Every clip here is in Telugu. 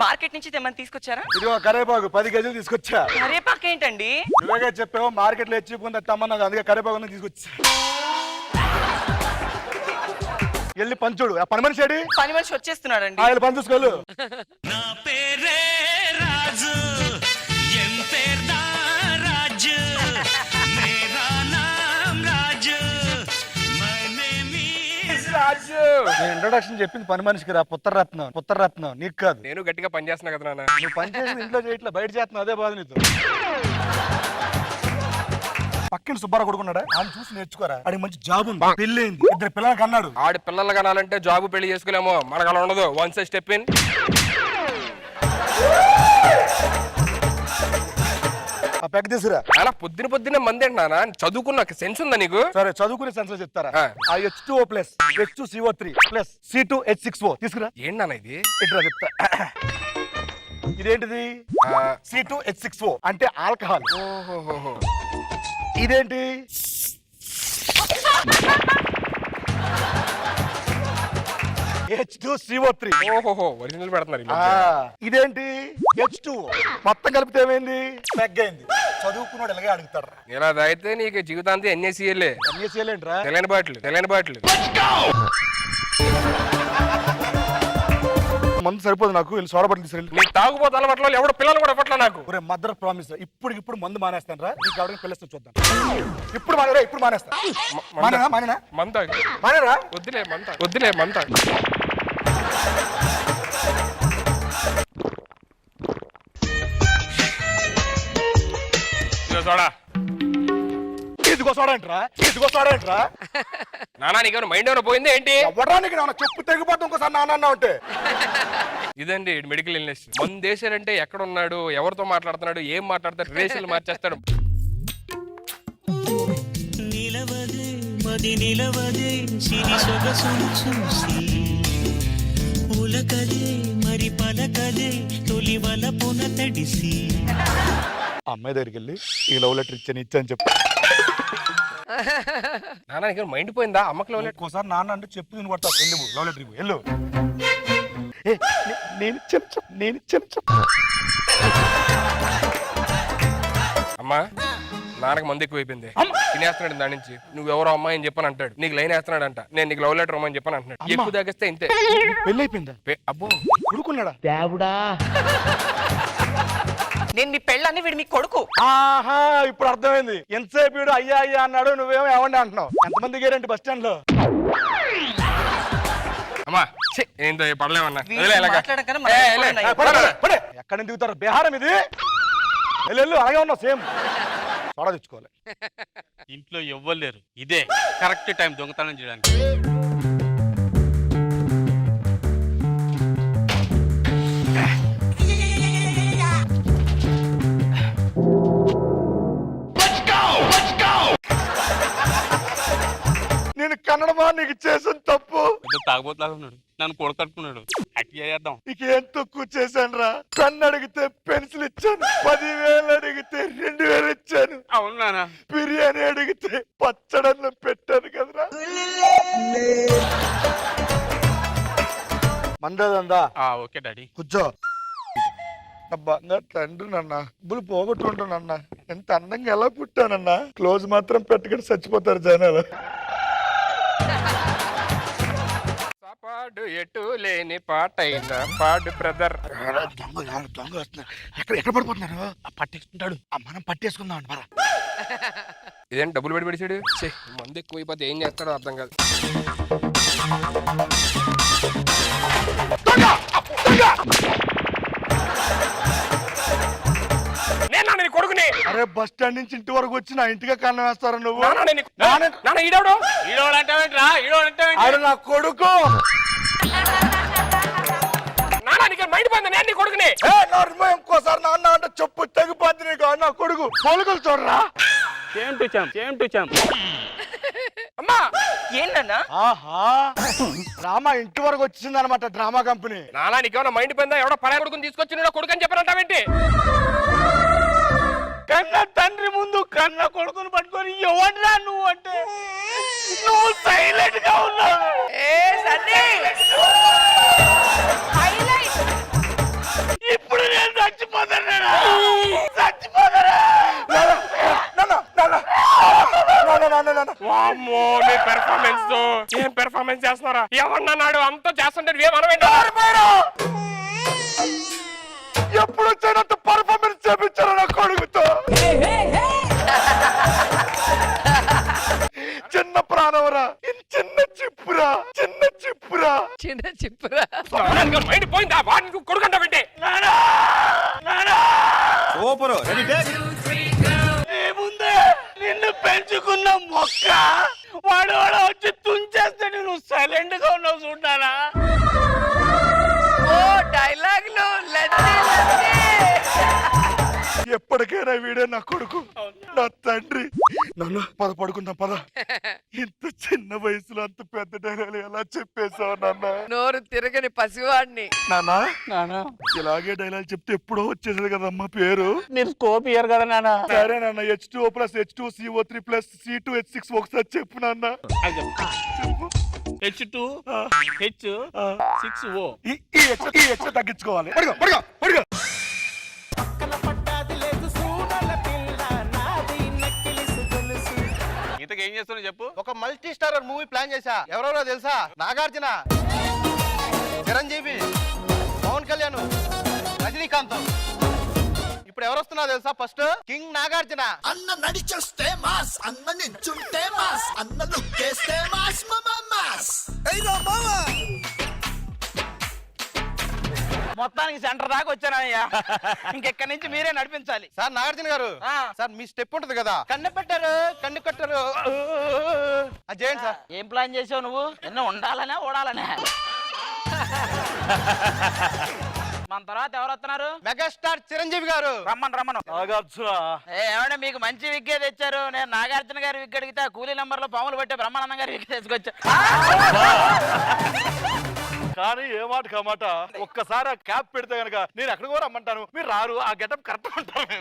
మార్కెట్ నుంచి తెమ్మని తీసుకొచ్చారా? ఇదిగో కరేపాకు 10 కేజీలు తీసుకొచ్చా. కరేపాకు ఏంటండి? ఇలాగే చెప్పావు మార్కెట్ లో ఎచ్చిపోయింది తమ్మన్నది, అందుకే కరేపాకు తీసుకొచ్చా. వెళ్ళి పంచుడు. ఆ పని మనిషి పని మనిషి వచ్చేస్తున్నాడండి. ఆయన పని చూసుకోలు. నా పేరే రాజు, ఎం పేర్దా రాజు, మేరా నామ్ రాజు, మై నేమ్ ఈజ్ రాజు. నేను ఇంట్రొడక్షన్ చెప్పింది పని మనిషికి రా. పుత్రరత్నం నీకు కాదు. నేను గట్టిగా పని చేస్తున్నా కదా నాన్న. నువ్వు పని చేసి ఇంట్లో చేయట్లా, బయట చేస్తున్నావు, అదే బాధ నీతో. పక్కన సుబ్బారావు కొడుకున్నాడా, ఆయన చూసి నేర్చుకోరా. ఆడి మంచి జాబ్ ఉంది, పెళ్ళైంది, 2 పిల్లలకి అన్నాడు. ఆడి పిల్లలు కనాలంటే జాబు పెళ్లి చేసుకునేమో, మనకు అలా ఉండదు. Once step in. ఆ పెక్క తీసురా. అలా పొద్దున్నే మంది ఏంటి నాన్న? చదువుకున్న సెన్స్ ఉందా నీకు? సరే చదువుకునే సెన్స్ లో చెప్తారా. ఆ H2O plus H2CO3 plus C2H6O తీసుకురా. ఏంటి నాన్న ఇది? ఇట్లా చెప్తా. ఇదేంటిది? C2H6O అంటే ఆల్కహాల్. ఓహోహోహో. ఇదేంటి? H2CO3. ఓహోహో, ఒరిజినల్ పెడుతున్నారు ఈ ఆ, మధ్య. ఇదేంటి? H2O. మొత్తం కలిపితే ఏమైంది? పెగ్గైంది. చదువుకున్నాడు ఎలాగే అడుగుతాడు. ఇలా తాగితే నీకు జీవితాంతి NaCl. ఏంట్రా? తెల్లని బాటిల్. మందు సరిపోదు నాకు, వెళ్ళి సోడా బాటిల్ తీసుకెళ్ళి. నీ తాగుబోతు అలవాట్లో ఎవడో పిల్లలు కూడా పట్ల నాకు. ఒరే మదర్ ప్రామిస్, ఇప్పుడు మందు మానేస్తాను రా. నీకు ఎవరికి పిల్లస్తా చూద్దాం. ఇప్పుడు మానేస్తా. మానేనా? మంత మానేరా? వద్దులే మంత. చూడా ఇదిగో సోడా ఏంట్రా? నానా నీకు మైండ్ ఏమైనా పోయింది ఏంటి? ఎవడానికి నాన్న చెప్పు తెగిపోతాం ఇంకోసారి నాన్న ఉంటే. ఇదండి మెడికల్ ఇల్నెస్. మన దేశాలంటే ఎక్కడ ఉన్నాడు, ఎవరితో మాట్లాడుతున్నాడు, ఏం మాట్లాడతాడు, రేసులు మార్చేస్తాడు. నిలవదే మది నిలవదే సిరి సొగసును చూసి, ఉలకదే మరి పలకదే తొలి వలపున తడిసి. అమ్మాయి దగ్గరికి వెళ్ళి ఈ లవ్ లెటర్ ఇచ్చాను చెప్పు. నానా నీకు మైండ్ పోయిందా? అమ్మకి లవ్ లెటర్. ఇంకోసారి నాన్న అంటే చెప్పు నేను కొడతా. వెళ్ళు లవ్ లెటర్ వెళ్ళు. నేను చెప్తా. అమ్మా నాన్నకి మంది ఎక్కువైపోయింది, తినేస్తున్నాడు. దాని నుంచి నువ్వెవరో అమ్మాయి అని చెప్పని అంటాడు, నీకు లైన్ వేస్తున్నాడు అంట, నేను నీకు లవ్ లెటర్ అమ్మని చెప్పని అంటున్నాడు. ఎక్కువ తాగిస్తే ఇంతే. పెళ్ళి అయిపోయిందా? అబ్బో కొడుకున్నాడా? నేను మీ పెళ్ళని, వీడు మీ కొడుకు. ఆహా, ఇప్పుడు అర్థమైంది. ఎంతసేపు వీడు అయ్యా అన్నాడు, నువ్వేమో ఏమండి అంటున్నావు. ఎంతమంది గేరండి బస్ స్టాండ్ లో. అమ్మా ఏంటో పడలేమన్నా. ఎక్కడ దిగుతారు? బీహారం ఇది. వెళ్ళు అలాగే ఉన్నావు సేమ్. సోడా తెచ్చుకోవాలి. ఇంట్లో ఎవ్వలేరు, ఇదే కరెక్ట్ టైం దొంగతనం చేయడానికి. నేను కన్నడమా నీకు చేసిన తప్పు? తాగబోతులాగా ఉన్నాడు, నన్ను కొడకట్టుకున్నాడు. అట్టి చేద్దాం. నీకేం తక్కువ చేశాను రా. పెన్ను అడిగితే పెన్సిల్ ఇచ్చాను, 10,000 అడిగితే 2,000 ఇచ్చాను. అవును నాన్న. బిర్యానీ అడిగితే పచ్చడన్నం పెట్టాను కదరా. మందదందా? Okay daddy. కూర్చో. బంగా తండ్రి నన్న బులు పోగొట్టుకుంటానన్నా. ఎంత అందంగా ఎలా పుట్టానన్నా. క్లోజ్ మాత్రం పెట్టుకుని చచ్చిపోతారు జనాలు. పాడు ఎటు లేని పాటైన పాడు బ్రదర్. దొంగ వస్తున్నారు. ఎక్కడ పడిపోతున్నారు? పట్టేసుకుంటాడు. మనం పట్టేసుకుందాం అండి మరా. ఇదేంటి డబ్బులు పెడిచాడు? మంది ఎక్కువైపోతే ఏం చేస్తాడో అర్థం కాదు. నేను కొడుకుని. అరే బస్ స్టాండ్ నుంచి ఇంటి వరకు వచ్చి నా ఇంటిగా కన్నం వేస్తారా నువ్వు? అరే నా కొడుకు. కొడుకుని ఇంకోసారి నాన్న అంటే చెప్పు తెగిపోద్ది నీకు. నా కొడుకు పొలుగులు చూడరా. అమ్మా ఏంటన్నా? ఆహా, డ్రామా ఇంటి వరకు వచ్చింది అనమాట. Drama company. నానా నీకేమన్నా మైండ్ పోయిందా? ఎవడో పరాయి కొడుకుని తీసుకొచ్చి కొడుకు అని చెప్పారంటావేంటి? కన్న తండ్రి ముందు కన్న కొడుకుని పట్టుకొని ఎవడ్రా నువ్వు అంటే నువ్వు సైలెంట్ గా ఉన్నావు. వామ్మో మీ పెర్ఫార్మెన్స్ ఏం పెర్ఫార్మెన్స్ చేస్తున్నారా? ఎవరన్నాడు అంతా చేస్తుంటే ఏమనవేంటి? ఎప్పుడు వచ్చినంత పర్ఫార్మెన్స్ చేపించారు నా కొడుకుతో. చిన్న ప్రాణవరా, ఇది చిన్న చిప్పురా, చిన్న చిప్పురా. చిన్న చిప్పురా. మైండ్ పోయిందా? వాడిని కొడుకంట పెట్టే సూపర్. ఏముందే నిన్ను పెంచుకున్న మొక్క వాడు వచ్చి తుంచేస్తే నువ్వు సైలెంట్ గా ఉన్నావు చూడాలా? ఓ డైలాగులు లడ్డీ లడ్డీ. ఎప్పటికైనా వీడే నా కొడుకు, నా తండ్రి. నాన్న పద పడుకుందాం పద. ఇంత చిన్న వయసులో అంత పెద్ద డైలాగ్ ఎలా చెప్పేశావు నాన్న? నోరు తిరగని పసివాడిని. నాన్న నానా ఇలాగే డైలాగ్ చెప్తే ఎప్పుడో వచ్చేది కదమ్మా పేరు. మీరు స్కోప్ ఇయ్యరు కదా నానా? సరే నాన్న, H2O + H2CO3 + C2H6 ఒకసారి చెప్పు నాన్న. చెప్పు. H2 H6O. ఈ H తగ్గించుకోవాలి. పడుకో పడుకో పడుకో. ఇంతకు ఏం చేస్తున్నా చెప్పు. ఒక మల్టీ స్టారర్ మూవీ ప్లాన్ చేశా. ఎవరెవరో తెలుసా? నాగార్జున, చిరంజీవి, పవన్ కళ్యాణ్, రజనీకాంత్. ఇప్పుడు ఎవరు వస్తున్నా తెలుసా? First king Nagarjuna. అన్న నడిచొస్తే మాస్, అన్న నించుంటే మాస్, అన్న లుక్కేస్తే మాస్ మాస్. ఏయ్రా మామా, మొత్తానికి సెంటర్ దాకా వచ్చానయ్యా. ఇంకెక్కడి నుంచి మీరే నడిపించాలి. సార్ నాగార్జున గారు, సార్ మీ స్టెప్ ఉంటది కదా, కన్ను పెట్టారు కన్ను కట్టారు, అది చేయండి సార్. ఏం ప్లాన్ చేసావు నువ్వు? ఎన్నో ఉండాలనే ఓడాలనే. మన తర్వాత ఎవరు వస్తున్నారు? మెగాస్టార్ చిరంజీవి గారు. రమ్మను. ఏమంటే మీకు మంచి విగ్గే తెచ్చారు. నేను నాగార్జున గారి విగ్ అడిగితే కూలీ నంబర్ లో పాములు పట్టే బ్రహ్మానందం గారి విగ్ తీసుకొచ్చా. కానీ ఏ మాట కామాట, ఒక్కసారి ఆ క్యాప్ పెడితే గనక నేను ఎక్కడికి కూడా రమ్మంటాను, మీరు రారు. ఆ గెటప్ కరెక్ట్ ఉంటాను.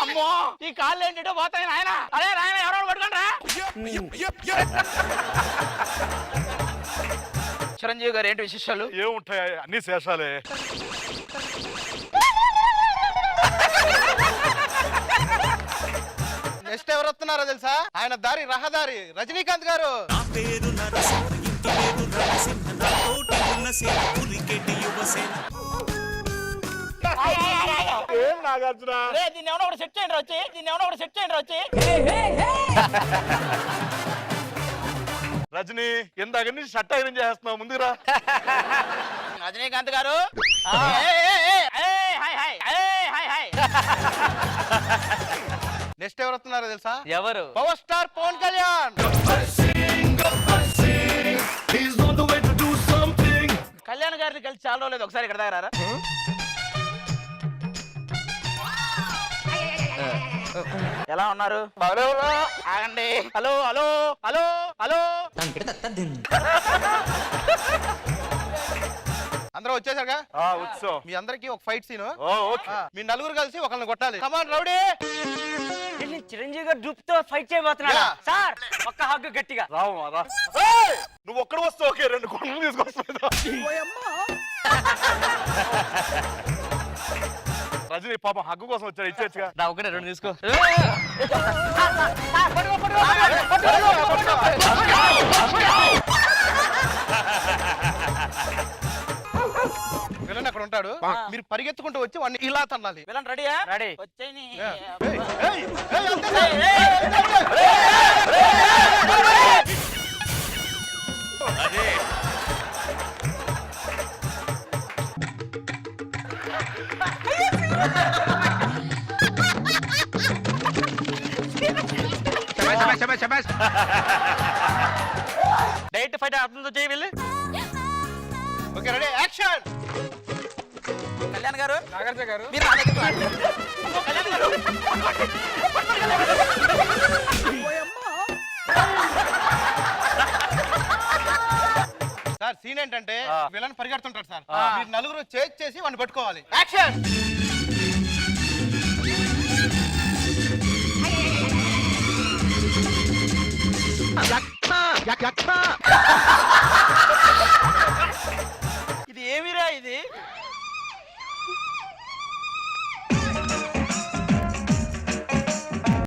అమ్మో ఈ కాళ్ళు ఏంటో పోతాయి నాయన. అదే నాయన ఎవరో పట్టుకుంటా. చిరంజీవి గారు ఏంటి విశేషాలు? ఏముంటాయి, అన్ని శేషాలే. నెక్స్ట్ ఎవరు వస్తున్నారో తెలుసా? ఆయన దారి రహదారి రజనీకాంత్ గారు. నా పేరు నరసింహ, ఇంటి పేరు నరసింహ, నా తోటి ఉన్న సేన పులికెటి యువసేన. ఏం నాగార్జున, దీన్ని ఎవరో ఒకటి సెట్ చేయండి వచ్చి. రజనీ ఇందాక నుంచి షట్ ఐరన్ చేస్తున్నావు, ముందురా. రజనీకాంత్ గారు. నెక్స్ట్ ఎవరు వస్తున్నారో తెలుసా? ఎవరు? Power star Pawan Kalyan. కళ్యాణ్ గారిని కలిసి చాలా రోజులేదు. ఒకసారి ఇక్కడ దగ్గర ఎలా ఉన్నారు? ఆగండి. Hello hello hello hello. అందరూ వచ్చేసారుగా? ఉత్సవం. మీ అందరికి ఒక ఫైట్ సీన్. ఓకే. మీ నలుగురు కలిసి ఒకరిని కొట్టాలి. కమాన్ రౌడీ. చిరంజీవి గారు డ్రూప్ తో ఫైట్ చేయబోతున్నాడు సార్. ఒక్క హగ్గు గట్టిగా. నువ్వు ఒక్కడ వస్తావు. ఓకే, 2 కొండలు తీసుకొస్తా. రజనీ పాపం హగ్గు కోసం వచ్చాడు, ఇచ్చేచ్చుగా. ఒకటే 2 తీసుకో. విలన్ అక్కడ ఉంటాడు. మీరు పరిగెత్తుకుంటూ వచ్చి వాడిని ఇలా తన్నాలి. విలన్ రెడీయా? రెడీ. వచ్చేయని. డైరెక్ట్ ఫైట్ అర్థంతో చేయి వెళ్ళి. Okay ready action. కళ్యాణ్ గారు, నాగార్జున గారు, మీరు నా దగ్గరికి రండి. కళ్యాణ్ గారు. సార్ సీన్ ఏంటంటే విలన్ పరిగెడుతుంటాడు సార్. మీరు నలుగురు చేజ్ చేసి వాడిని పట్టుకోవాలి. యాక్షన్.